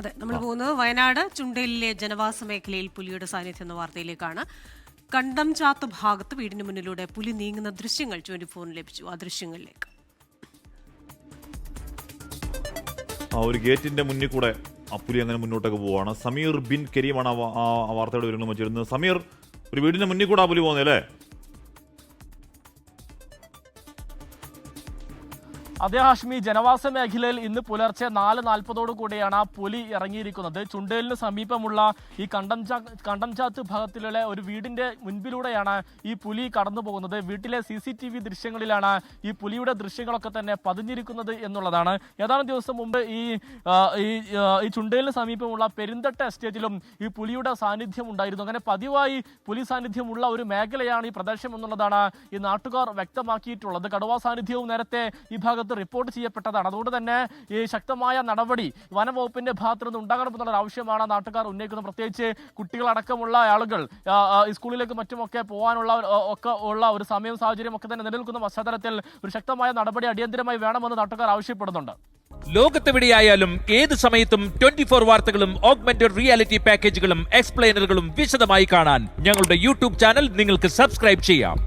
അതെ, നമ്മൾ പോകുന്നത് വയനാട് ചുണ്ടേലിലെ ജനവാസ മേഖലയിൽ പുലിയുടെ സാന്നിധ്യം എന്ന വാർത്തയിലേക്കാണ്. കണ്ടംചാത്ത് ഭാഗത്ത് വീടിന് മുന്നിലൂടെ പുലി നീങ്ങുന്ന ദൃശ്യങ്ങൾ 24 ലഭിച്ചു. ആ ദൃശ്യങ്ങളിലേക്ക്. ഒരു ഗേറ്റിന്റെ മുന്നിൽ കൂടെ ആ പുലി അങ്ങനെ മുന്നോട്ടേക്ക് പോവാണ്. സമീർ ബിൻ കരീമാണ് ആ വാർത്തയുടെ വിവരങ്ങൾ വെച്ചിരുന്നത്. സമീർ, ഒരു വീടിന്റെ മുന്നിൽ കൂടെ ആ പുലി പോകുന്നത് അല്ലേ? അതേ ഹാഷ്മി, ജനവാസ മേഖലയിൽ ഇന്ന് പുലർച്ചെ 4:40 കൂടിയാണ് പുലി ഇറങ്ങിയിരിക്കുന്നത്. ചുണ്ടേലിന് സമീപമുള്ള ഈ കണ്ടംചാത്ത് ഭാഗത്തിലുള്ള ഒരു വീടിന്റെ മുൻപിലൂടെയാണ് ഈ പുലി കടന്നു പോകുന്നത്. വീട്ടിലെ CCTV ദൃശ്യങ്ങളിലാണ് ഈ പുലിയുടെ ദൃശ്യങ്ങളൊക്കെ തന്നെ പതിഞ്ഞിരിക്കുന്നത് എന്നുള്ളതാണ്. ഏതാനും ദിവസം മുമ്പ് ഈ ചുണ്ടേലിന് സമീപമുള്ള പെരിന്തട്ട എസ്റ്റേറ്റിലും ഈ പുലിയുടെ സാന്നിധ്യം ഉണ്ടായിരുന്നു. അങ്ങനെ പതിവായി പുലി സാന്നിധ്യമുള്ള ഒരു മേഖലയാണ് ഈ പ്രദേശം എന്നുള്ളതാണ് ഈ നാട്ടുകാർ വ്യക്തമാക്കിയിട്ടുള്ളത്. കടുവാ സാന്നിധ്യവും നേരത്തെ ഈ ഭാഗത്ത് റിപ്പോർട്ട് ചെയ്യപ്പെട്ടതാണ്. അതുകൊണ്ട് തന്നെ ഈ ശക്തമായ നടപടി വനംവകുപ്പിന്റെ ഭാഗത്തു നിന്ന് ഉണ്ടാകണമെന്നുള്ള ആവശ്യമാണ് നാട്ടുകാർ ഉന്നയിക്കുന്നത്. പ്രത്യേകിച്ച് കുട്ടികളടക്കമുള്ള ആളുകൾ സ്കൂളിലേക്ക് മറ്റുമൊക്കെ പോകാനുള്ള ഒരു സമയവും സാഹചര്യം ഒക്കെ തന്നെ നിലനിൽക്കുന്ന പശ്ചാത്തലത്തിൽ ഒരു ശക്തമായ നടപടി അടിയന്തരമായി വേണമെന്ന് നാട്ടുകാർ ആവശ്യപ്പെടുന്നുണ്ട്. ലോകത്തെവിടെയായാലും ഏത് സമയത്തും 24 വാർത്തകളും ഓഗ്മെന്റഡ് റിയാലിറ്റി പാക്കേജുകളും എക്സ്പ്ലെയിനറുകളും വിശദമായി കാണാൻ ഞങ്ങളുടെ YouTube ചാനൽ നിങ്ങൾക്ക് സബ്സ്ക്രൈബ് ചെയ്യാം.